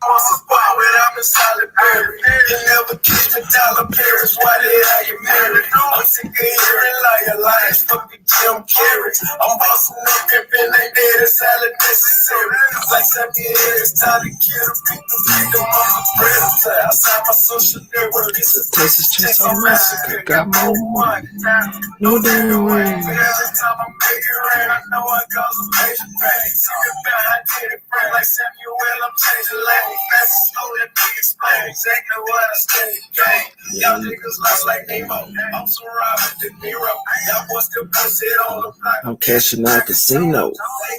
spot when I'm in solitary. You never keep me dollar bills. Why the hell you married? I'm sick of hearing liars, fuck the Jim Carrey. I'm bossing up, pimping, they dead, it's all necessary. Like 7 years, it's time to kill the people, freedom, I'm a predator. Outside my social network, it's a Texas Chainsaw Massacre. Got more money, no damn way. Every time I make it rain, I know I cause a major pain. See me behind, I did it, friend, like Samuel, I'm changing lanes. Fast and slow, that big explain exactly what I studied game. Y'all niggas lost like Nemo. I'm so Robert De Niro. Y'all boys still posted on the block. I'm cashing out casino.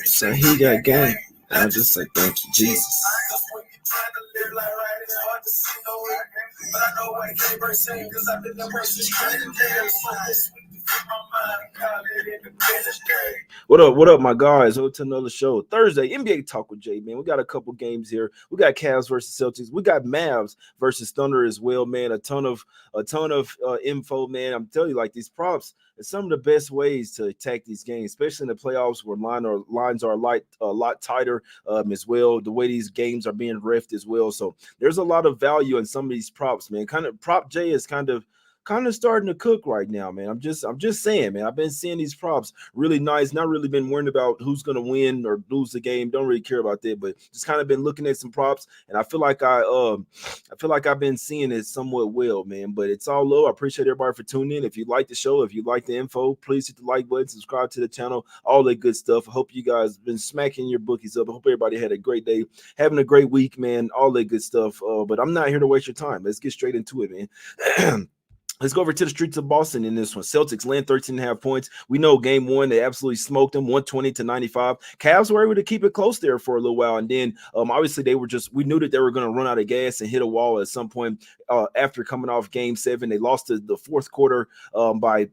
So he got game. I just say thank you, Jesus. When you trying to live like right, it's hard to see no way. But I know I can't break same because I've been the person trying to dance. What up, my guys? Welcome to another show. Thursday, NBA Talk with Jay, man. We got a couple games here. We got Cavs versus Celtics. We got Mavs versus Thunder as well, man. A ton of info, man. I'm telling you, like these props, it's some of the best ways to attack these games, especially in the playoffs where lines are a lot tighter as well. The way these games are being reffed as well. So there's a lot of value in some of these props, man. Kind of prop J is kind of starting to cook right now, man. I'm just saying, man. I've been seeing these props really nice. Not really been worrying about who's gonna win or lose the game. Don't really care about that, but just kind of been looking at some props, and I feel like I've been seeing it somewhat well, man. But it's all low. I appreciate everybody for tuning in. If you like the show, if you like the info, please hit the like button, subscribe to the channel, all that good stuff. I hope you guys been smacking your bookies up. I hope everybody had a great day, having a great week, man. All that good stuff. But I'm not here to waste your time. Let's get straight into it, man. Let's go over to the streets of Boston in this one. Celtics land 13.5 points. We know game one, they absolutely smoked them 120-95. Cavs were able to keep it close there for a little while. And then obviously we knew that they were going to run out of gas and hit a wall at some point after coming off game 7. They lost the fourth quarter by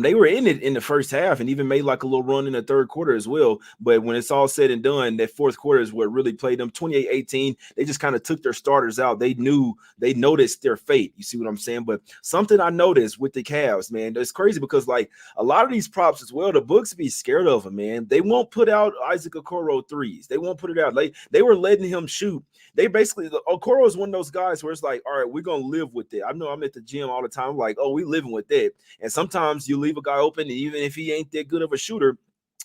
they were in it in the first half and even made like a little run in the third quarter as well. But when it's all said and done, that fourth quarter is what really played them. 28-18, they just kind of took their starters out. They noticed their fate. You see what I'm saying? But something I noticed with the Cavs, man, it's crazy because like a lot of these props as well, the books be scared of them, man. They won't put out Isaac Okoro threes. They won't put it out. They were letting him shoot. They basically, Okoro is one of those guys where it's like, all right, we're going to live with it. I know I'm at the gym all the time. I'm like, oh, we living with that. And sometimes you leave a guy open, and even if he ain't that good of a shooter,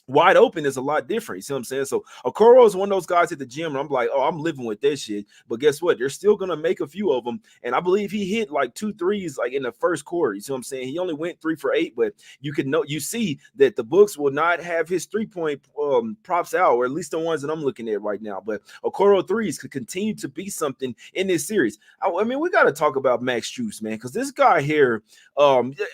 wide open is a lot different. You see what I'm saying? So Okoro is one of those guys at the gym, and I'm like, oh, I'm living with that shit. But guess what? They're still gonna make a few of them. And I believe he hit like 2 threes like in the first quarter. You see what I'm saying? He only went 3 for 8, but you see that the books will not have his 3-point props out, or at least the ones that I'm looking at right now. But Okoro threes could continue to be something in this series. I mean, we got to talk about Max Strus, man, because this guy here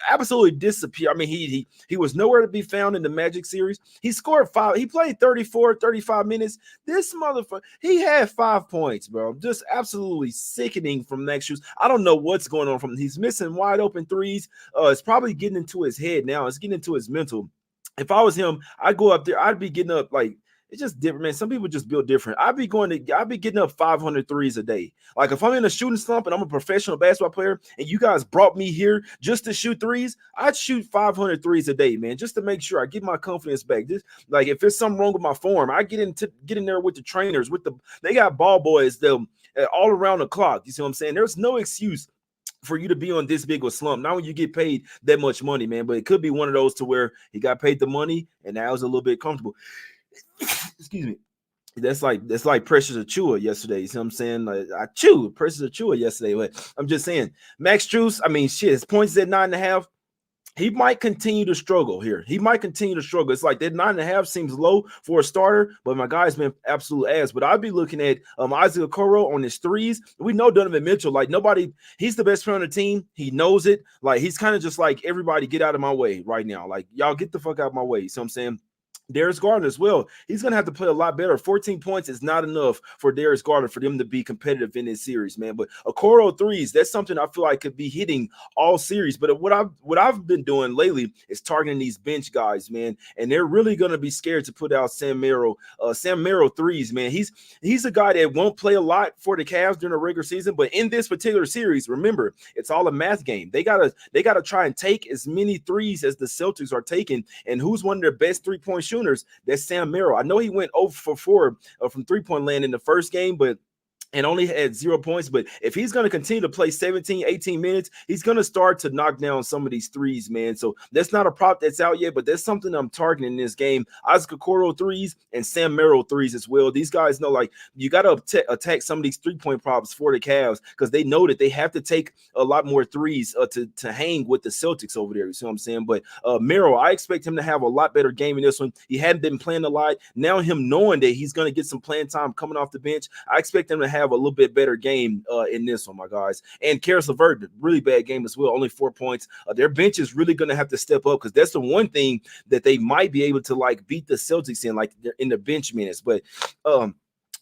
absolutely disappeared. I mean, he was nowhere to be found in the Magic series. He scored 5. He played 35 minutes. This motherfucker, he had 5 points, bro. Just absolutely sickening from Max Strus. I don't know what's going on from him. He's missing wide open threes. It's probably getting into his head now. It's getting into his mental. If I was him, I'd go up there. I'd be getting up like, it's just different, man. Some people just build different. I'd be getting up 500 threes a day. Like if I'm in a shooting slump and I'm a professional basketball player and you guys brought me here just to shoot threes, I'd shoot 500 threes a day, man, just to make sure I get my confidence back. Just like if there's something wrong with my form, I get in there with the trainers, they got ball boys all around the clock. You see what I'm saying? There's no excuse for you to be on this big of a slump. Not when you get paid that much money, man, but it could be one of those to where he got paid the money and now it's a little bit comfortable. Excuse me. That's like Precious Achua yesterday. You see what I'm saying? Like, I chewed Precious Achua yesterday, but I'm just saying, Max Strus, I mean, shit, his points at 9.5. He might continue to struggle here. It's like that 9.5 seems low for a starter, but my guy's been absolute ass. But I'd be looking at Isaac Okoro on his threes. We know Donovan Mitchell, like he's the best player on the team. He knows it. Like he's kind of just like, everybody get out of my way right now. Like y'all get the fuck out of my way. You see what I'm saying? Darius Garland as well. He's going to have to play a lot better. 14 points is not enough for Darius Garland for them to be competitive in this series, man. But Okoro threes, that's something I feel like could be hitting all series. But what I've been doing lately is targeting these bench guys, man. And they're really going to be scared to put out Sam Merrill. Sam Merrill threes, man. He's a guy that won't play a lot for the Cavs during the regular season. But in this particular series, remember, it's all a math game. They gotta try and take as many threes as the Celtics are taking. And who's one of their best 3-point shooters? That's Sam Merrill. I know he went 0 for 4 from 3-point land in the first game, but and only had 0 points. But if he's going to continue to play 17, 18 minutes, he's going to start to knock down some of these threes, man. So that's not a prop that's out yet, but that's something I'm targeting in this game. Isaac Okoro threes and Sam Merrill threes as well. These guys know, like, you got to attack some of these 3-point props for the Cavs because they know that they have to take a lot more threes to hang with the Celtics over there. You see what I'm saying? But Merrill, I expect him to have a lot better game in this one. He hadn't been playing a lot. Now him knowing that he's going to get some playing time coming off the bench, I expect him to have a little bit better game in this one, my guys. And Karis LeVert, really bad game as well, only 4 points. Their bench is really going to have to step up because that's the one thing that they might be able to like beat the Celtics in, like in the bench minutes. But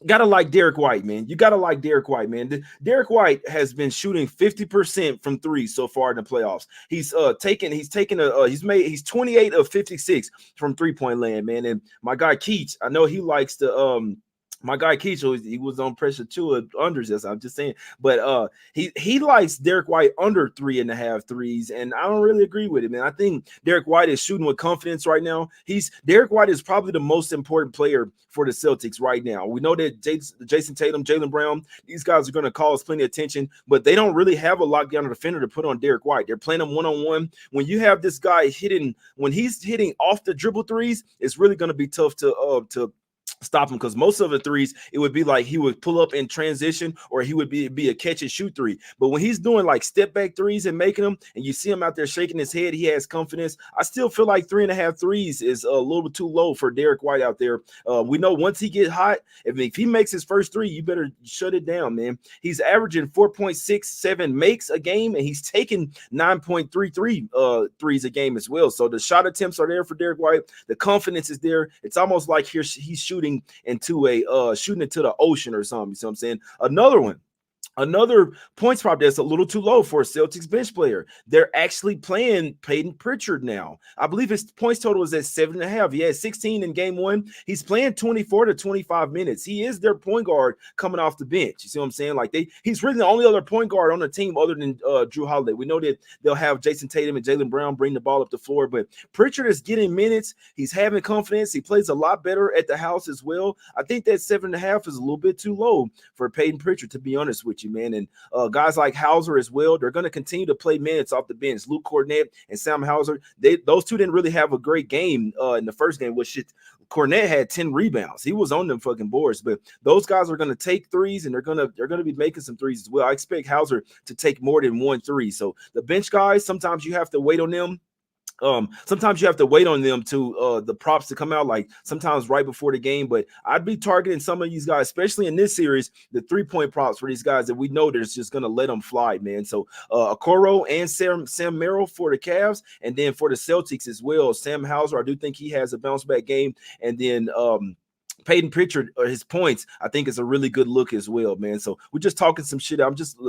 gotta like Derek White, man. You gotta like Derek White, man. Derek White has been shooting 50% from three so far in the playoffs. He's 28 of 56 from 3-point land, man. And my guy Keach, I know he likes to my guy Keach, he was on pressure too unders, as I'm just saying. But he likes Derek White under 3.5 threes, and I don't really agree with it, man. I think Derek White is shooting with confidence right now. Derek White is probably the most important player for the Celtics right now. We know that Jason Tatum, Jaylen Brown, these guys are going to cause plenty of attention, but they don't really have a lockdown defender to put on Derek White. They're playing him one-on-one. When you have this guy when he's hitting off the dribble threes, it's really going to be tough to stop him, because most of the threes, it would be like he would pull up in transition, or he would be a catch and shoot three. But when he's doing like step back threes and making them, and you see him out there shaking his head, he has confidence. I still feel like 3.5 threes is a little bit too low for Derek White out there. We know once he get hot, if he makes his first three, you better shut it down, man. He's averaging 4.67 makes a game, and he's taking 9.33 threes a game as well. So the shot attempts are there for Derek White. The confidence is there. It's almost like he's shooting into the ocean or something. You see what I'm saying? Another points prop that's a little too low for a Celtics bench player. They're actually playing Peyton Pritchard now. I believe his points total is at 7.5. He had 16 in game one. He's playing 24 to 25 minutes. He is their point guard coming off the bench. You see what I'm saying? Like he's really the only other point guard on the team other than Drew Holiday. We know that they'll have Jason Tatum and Jaylen Brown bring the ball up the floor, but Pritchard is getting minutes. He's having confidence. He plays a lot better at the house as well. I think that 7.5 is a little bit too low for Peyton Pritchard, to be honest with you, man. And guys like Hauser as well, they're going to continue to play minutes off the bench. Luke Kornet and Sam Hauser, those two didn't really have a great game in the first game. Kornet had 10 rebounds. He was on them fucking boards. But those guys are going to take threes, and they're going to be making some threes as well. I expect Hauser to take more than 1 3. So the bench guys, sometimes you have to wait on them. Sometimes you have to wait on them to the props to come out, like sometimes right before the game. But I'd be targeting some of these guys, especially in this series, the 3-point props for these guys that we know that's just gonna let them fly, man. So Okoro and Sam Merrill for the Cavs, and then for the Celtics as well, Sam Hauser, I do think he has a bounce back game, and then Peyton Pritchard, his points, I think is a really good look as well, man. So we're just talking some shit. I just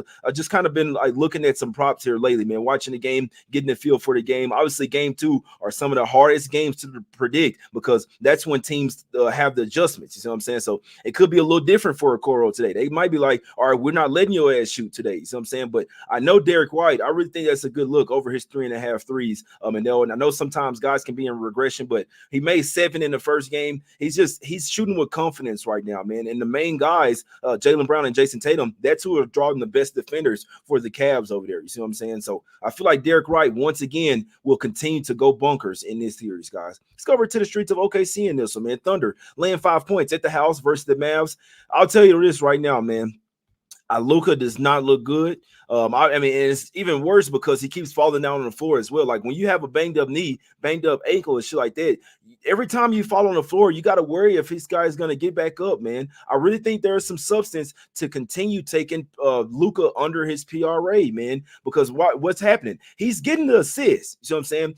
kind of been like looking at some props here lately, man. Watching the game, getting a feel for the game. Obviously, game 2 are some of the hardest games to predict, because that's when teams have the adjustments. You see what I'm saying? So it could be a little different for Okoro today. They might be like, all right, we're not letting your ass shoot today. You see what I'm saying? But I know Derek White, I really think that's a good look over his 3.5 threes. And I know sometimes guys can be in regression, but he made 7 in the first game. He's shooting with confidence right now, man. And the main guys, Jaylen Brown and Jason Tatum, that's who are drawing the best defenders for the Cavs over there. You see what I'm saying? So I feel like Derek White, once again, will continue to go bunkers in this series, guys. Let's go over to the streets of OKC in this one, man. Thunder laying 5 points at the house versus the Mavs. I'll tell you this right now, man. Luka does not look good. I mean, it's even worse because he keeps falling down on the floor as well. Like when you have a banged up knee, banged up ankle, and shit like that, every time you fall on the floor, you got to worry if this guy is going to get back up, man. I really think there is some substance to continue taking Luka under his PRA, man, because what's happening? He's getting the assist. You know what I'm saying?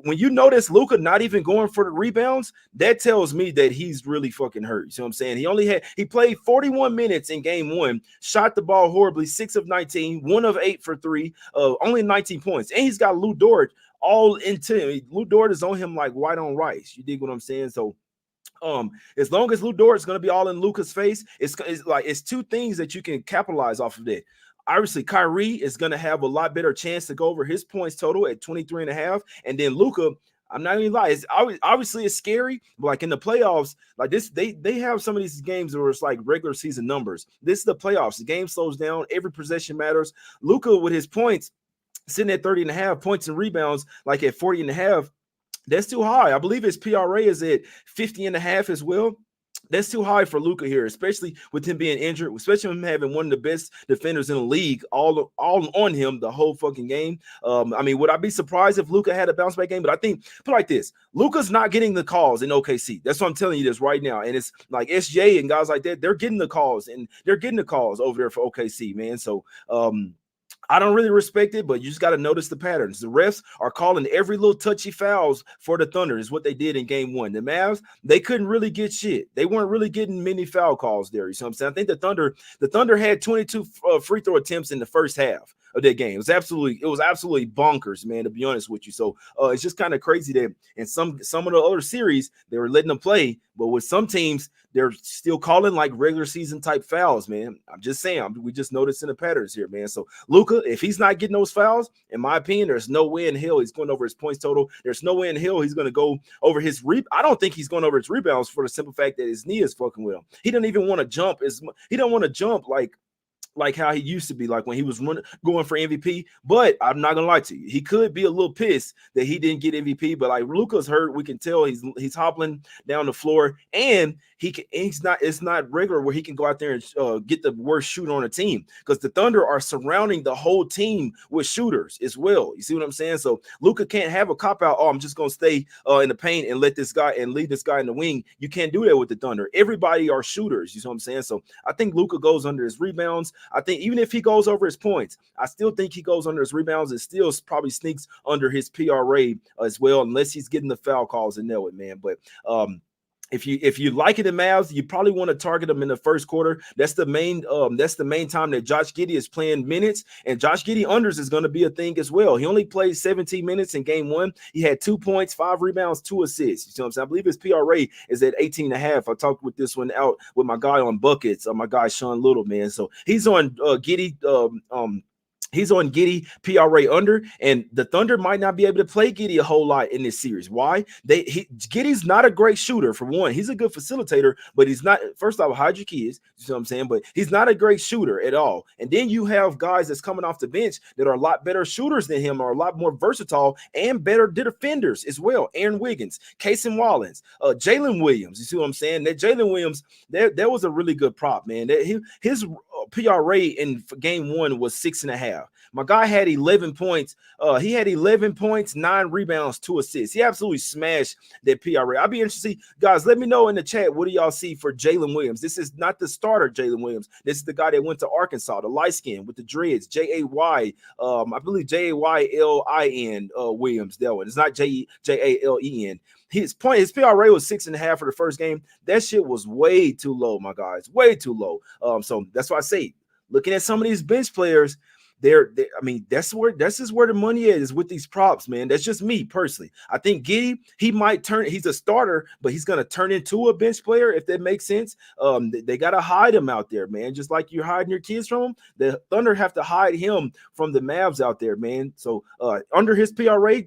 When you notice Luka not even going for the rebounds, that tells me that he's really fucking hurt. You know what I'm saying? He played 41 minutes in game 1, shot the ball horribly, 6 of 19. 1 of 8 for 3, only 19 points. And he's got Lou Dort all into him. Lou Dort is on him like white on rice. You dig what I'm saying? So as long as Lou Dort is going to be all in Luka's face, it's 2 things that you can capitalize off of that. Obviously, Kyrie is going to have a lot better chance to go over his points total at 23.5. And then Luka, I'm not even lying. It's obviously it's scary, but like in the playoffs, like this, they have some of these games where it's like regular season numbers. This is the playoffs. The game slows down. Every possession matters. Luka with his points sitting at 30 and a half points and rebounds, like at 40 and a half. That's too high. I believe his PRA is at 50 and a half as well. That's too high for Luka here, especially with him being injured, especially him having one of the best defenders in the league all on him the whole fucking game. I mean, would I be surprised if Luka had a bounce back game? But I think, put like this, Luka's not getting the calls in OKC. That's what I'm telling you this right now. And it's like SJ and guys like that, they're getting the calls, and they're getting the calls over there for OKC, man. So I don't really respect it, but you just got to notice the patterns. The refs are calling every little touchy fouls for the Thunder is what they did in game one. The Mavs, they couldn't really get shit. They weren't really getting many foul calls there. You see what I'm saying? I think the Thunder had 22 free throw attempts in the first half of that game. It was absolutely bonkers, man, to be honest with you. So it's just kind of crazy that in some of the other series, they were letting them play, but with some teams, they're still calling like regular season type fouls, man. I'm just saying, we just noticing the patterns here, man. So Luka, if he's not getting those fouls, in my opinion, there's no way in hell he's going over his points total. There's no way in hell he's going to go over his I don't think he's going over his rebounds for the simple fact that his knee is fucking with him. He doesn't even want to jump he don't want to jump like how he used to be, like when he was going for MVP. But I'm not gonna lie to you, he could be a little pissed that he didn't get MVP. But like Luka's hurt, we can tell he's hobbling down the floor, and it's not regular where he can go out there and get the worst shooter on the team, because the Thunder are surrounding the whole team with shooters as well. You see what I'm saying? So Luka can't have a cop out. Oh, I'm just gonna stay in the paint and lead this guy in the wing. You can't do that with the Thunder. Everybody are shooters. You see what I'm saying? So I think Luka goes under his rebounds. I think even if he goes over his points, I still think he goes under his rebounds and still probably sneaks under his PRA as well, unless he's getting the foul calls and know it, man. But if you like it in Mavs, you probably want to target them in the first quarter. That's the main time that Josh Giddey is playing minutes, and Josh Giddey unders is going to be a thing as well. He only played 17 minutes in game one. He had 2 points, 5 rebounds, 2 assists. You see what I'm saying? I believe his PRA is at 18.5. I talked with this one out with my guy on buckets, my guy Sean Little, man. So he's on Giddey. He's on Giddey PRA under, and the Thunder might not be able to play Giddey a whole lot in this series. Why? Giddey's not a great shooter, for one. He's a good facilitator, but he's not. First off, hide your kids. You know what I'm saying? But he's not a great shooter at all. And then you have guys that's coming off the bench that are a lot better shooters than him, are a lot more versatile and better defenders as well. Aaron Wiggins, Casey Wallins, Jalen Williams. You see what I'm saying? That Jalen Williams, that was a really good prop, man. His PRA in game one was 6.5. My guy had 11 points. He had 11 points, 9 rebounds, 2 assists. He absolutely smashed that PRA. I'll be interested. Guys, let me know in the chat, what do y'all see for Jalen Williams? This is not the starter Jalen Williams. This is the guy that went to Arkansas, the light skin with the dreads, Jay. I believe Jaylin Williams. That one. It's not Jalen. His PRA was 6.5 for the first game. That shit was way too low, my guys. Way too low. So that's why I say, looking at some of these bench players, I mean, that's where the money is with these props, man. That's just me personally. I think Giddey, he's a starter, but he's gonna turn into a bench player, if that makes sense. They gotta hide him out there, man. Just like you're hiding your kids from him, the Thunder have to hide him from the Mavs out there, man. So under his PRA,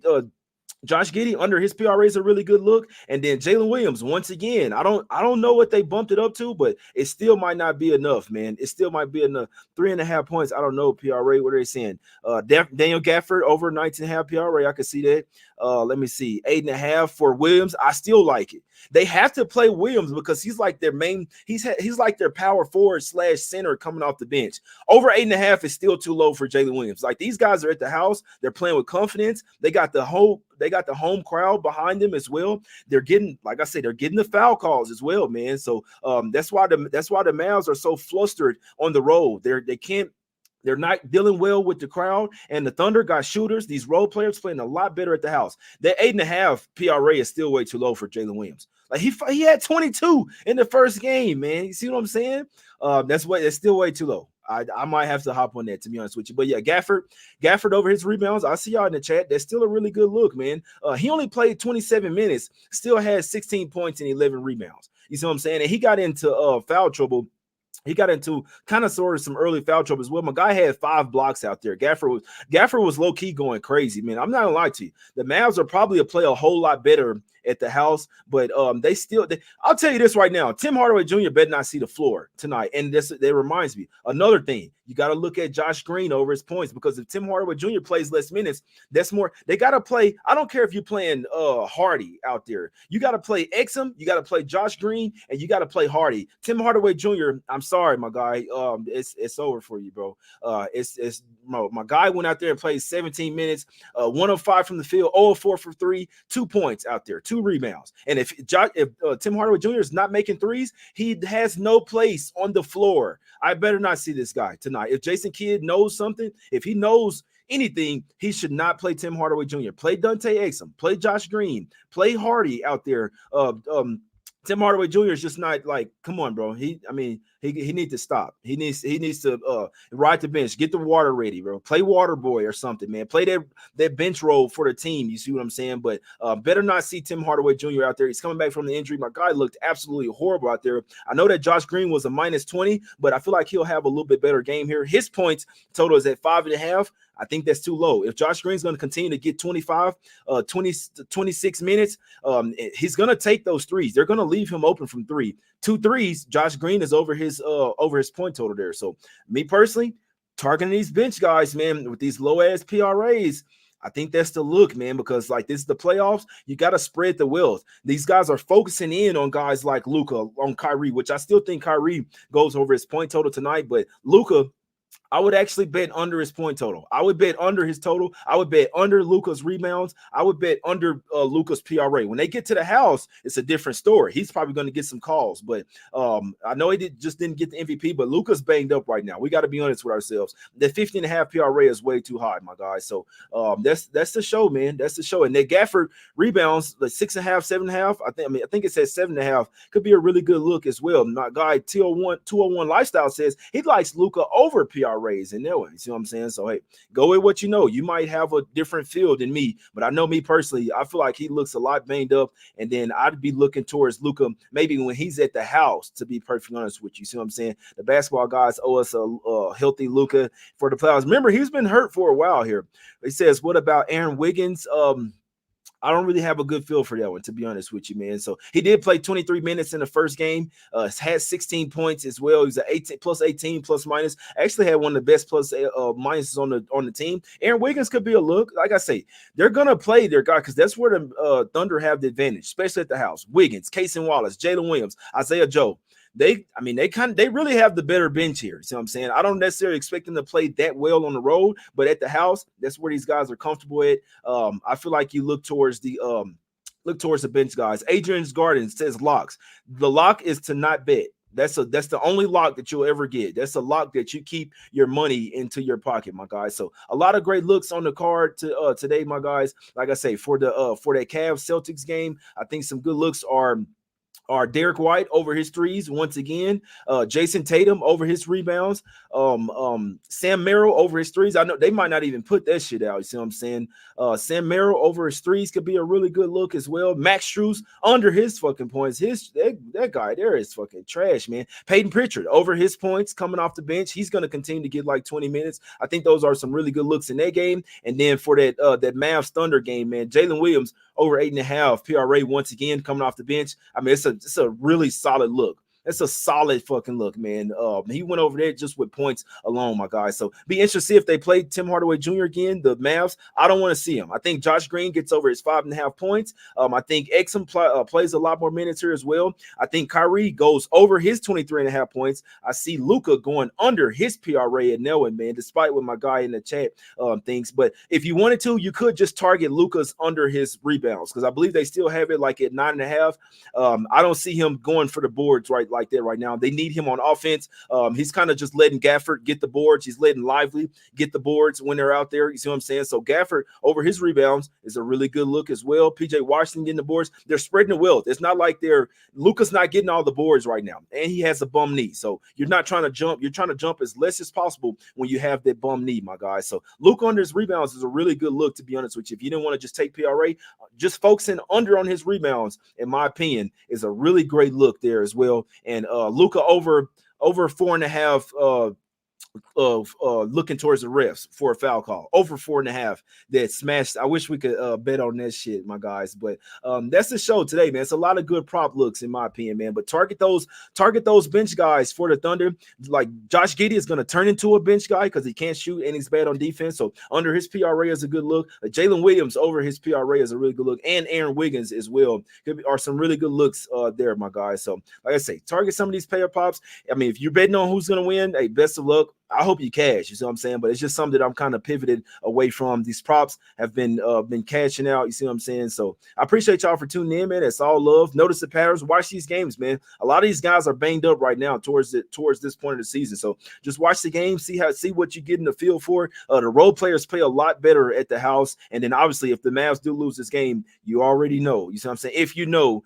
Josh Giddey under his PRA is a really good look. And then Jalen Williams, once again, I don't know what they bumped it up to, but it still might not be enough, man. It still might be enough. 3.5 points. I don't know PRA. What are they saying? Daniel Gafford over 19.5 PRA. I can see that. Let me see. 8.5 for Williams. I still like it. They have to play Williams because he's like their main. He's like their power forward / center coming off the bench. Over 8.5 is still too low for Jalen Williams. Like, these guys are at the house. They're playing with confidence. They got the home crowd behind them as well. They're getting, like I said, they're getting the foul calls as well, man. So that's why the Mavs are so flustered on the road. They're not dealing well with the crowd, and the Thunder got shooters. These role players playing a lot better at the house. That 8.5 PRA is still way too low for Jalen Williams. Like, he had 22 in the first game, man. You see what I'm saying? That's still way too low. I might have to hop on that, to be honest with you. But yeah, Gafford over his rebounds. I see y'all in the chat. That's still a really good look, man. He only played 27 minutes, still had 16 points and 11 rebounds. You see what I'm saying? And he got into foul trouble he got into kind of sort of some early foul trouble as well. My guy had 5 blocks out there. Gafford was low key going crazy, man. I'm not gonna lie to you. The Mavs are probably play a whole lot better at the house, but I'll tell you this right now. Tim Hardaway Jr. better not see the floor tonight. And that reminds me, another thing, you got to look at Josh Green over his points, because if Tim Hardaway Jr. plays less minutes, that's more. They got to play. I don't care if you're playing Hardy out there. You got to play Exum, you got to play Josh Green, and you got to play Hardy. Tim Hardaway Jr., I'm sorry, my guy. It's over for you, bro. My guy went out there and played 17 minutes, 1 of 5 from the field, 0 of 4 for 3, 2 points out there, 2 rebounds. And if Tim Hardaway Jr. is not making threes, he has no place on the floor. I better not see this guy tonight. If Jason Kidd knows something, if he knows anything, he should not play Tim Hardaway Jr. Play Dante Exum, play Josh Green, play Hardy out there. Tim Hardaway Jr. is just not like, come on, bro. He needs to stop. He needs to ride the bench, get the water ready, bro. Play water boy or something, man. Play that bench role for the team. You see what I'm saying? But better not see Tim Hardaway Jr. out there. He's coming back from the injury. My guy looked absolutely horrible out there. I know that Josh Green was a -20, but I feel like he'll have a little bit better game here. His points total is at 5.5. I think that's too low. If Josh Green's going to continue to get 25, 26 minutes, he's going to take those threes. They're going to leave him open from 3. 2 threes, Josh Green is over his point total there. So me personally, targeting these bench guys, man, with these low-ass PRAs, I think that's the look, man, because like this is the playoffs. You got to spread the wealth. These guys are focusing in on guys like Luka, on Kyrie, which I still think Kyrie goes over his point total tonight, but Luka, I would actually bet under his point total. I would bet under his total. I would bet under Luka's rebounds. I would bet under Luka's PRA. When they get to the house, it's a different story. He's probably going to get some calls, but I know he didn't get the MVP, but Luka's banged up right now. We got to be honest with ourselves. The 15.5 PRA is way too high, my guy. So that's the show, man. That's the show. And that Gafford rebounds, like 6.5, 7.5. I think it says 7.5. Could be a really good look as well. My guy 201 Lifestyle says he likes Luka over PRA. In there way. You see what I'm saying? So hey, go with what you know. You might have a different feel than me, but I know me personally, I feel like he looks a lot banged up, and then I'd be looking towards Luka maybe when he's at the house, to be perfectly honest with you. See what I'm saying? The basketball guys owe us a healthy Luka for the playoffs. Remember, he's been hurt for a while here. He says, what about Aaron Wiggins? I don't really have a good feel for that one, to be honest with you, man. So he did play 23 minutes in the first game, had 16 points as well. He's an 18 plus minus. Actually had one of the best plus minuses on the team. Aaron Wiggins could be a look. Like I say, they're gonna play their guy because that's where the Thunder have the advantage, especially at the house. Wiggins, Casey Wallace, Jalen Williams, Isaiah Joe. They really have the better bench here. See what I'm saying? I don't necessarily expect them to play that well on the road, but at the house, that's where these guys are comfortable at. I feel like you look towards the bench guys. Adrian's Garden says locks. The lock is to not bet. That's the only lock that you'll ever get. That's a lock that you keep your money into your pocket, my guys. So a lot of great looks on the card today, my guys. Like I say, for that Cavs Celtics game, I think some good looks are Derek White over his threes once again, Jason Tatum over his rebounds, Sam Merrill over his threes. I know they might not even put that shit out. You see what I'm saying? Sam Merrill over his threes could be a really good look as well. Max Strus under his fucking points. That guy there is fucking trash, man. Peyton Pritchard over his points coming off the bench. He's going to continue to get like 20 minutes. I think those are some really good looks in that game. And then for that Mavs Thunder game, man, Jalen Williams over 8.5 PRA once again coming off the bench. I mean, it's a really solid look. It's a solid fucking look, man. He went over there just with points alone, my guys. So be interested to see if they play Tim Hardaway Jr. again, the Mavs. I don't want to see him. I think Josh Green gets over his 5.5 points. I think Exum plays a lot more minutes here as well. I think Kyrie goes over his 23.5 points. I see Luka going under his PRA at Nelwyn, man, despite what my guy in the chat thinks. But if you wanted to, you could just target Luka's under his rebounds because I believe they still have it like at 9.5. I don't see him going for the boards like that right now. They need him on offense. He's kind of just letting Gafford get the boards. He's letting Lively get the boards when they're out there. You see what I'm saying? So Gafford over his rebounds is a really good look as well. PJ Washington getting the boards. They're spreading the wealth. It's not like Luka's not getting all the boards right now, and he has a bum knee. So you're not trying to jump. You're trying to jump as less as possible when you have that bum knee, my guy. So Luka under his rebounds is a really good look, to be honest with you. If you didn't want to just take PRA, just focusing under on his rebounds, in my opinion, is a really great look there as well. And Luka over over 4.5 of looking towards the refs for a foul call, over 4.5 that smashed. I wish we could bet on that shit, my guys. But that's the show today, man. It's a lot of good prop looks in my opinion, man. But target those bench guys for the Thunder. Like Josh Giddey is going to turn into a bench guy because he can't shoot and he's bad on defense. So under his PRA is a good look. Jalen Williams over his PRA is a really good look, and Aaron Wiggins as well are some really good looks there, my guys. So like I say, target some of these player props. I mean, if you're betting on who's going to win, hey, best of luck. I hope you cash, you see what I'm saying? But it's just something that I'm kind of pivoted away from. These props have been cashing out, you see what I'm saying? So I appreciate y'all for tuning in, man. It's all love. Notice the patterns. Watch these games, man. A lot of these guys are banged up right now towards this point of the season. So just watch the game, see what you get in the field for. The role players play a lot better at the house. And then obviously if the Mavs do lose this game, you already know. You see what I'm saying? If you know,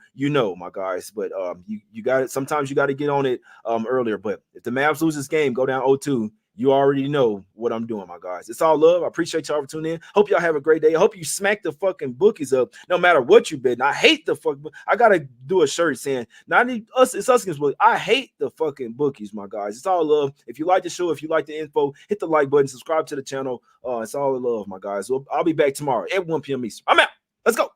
my guys. But you got it. Sometimes you got to get on it earlier. But if the Mavs lose this game, go down 0-2. You already know what I'm doing, my guys. It's all love. I appreciate y'all for tuning in. Hope y'all have a great day. I hope you smack the fucking bookies up no matter what you bet. I hate the fuck. I got to do a shirt saying, it's us against bookies. I hate the fucking bookies, my guys. It's all love. If you like the show, if you like the info, hit the like button, subscribe to the channel. It's all love, my guys. I'll be back tomorrow at 1 p.m. Eastern. I'm out. Let's go.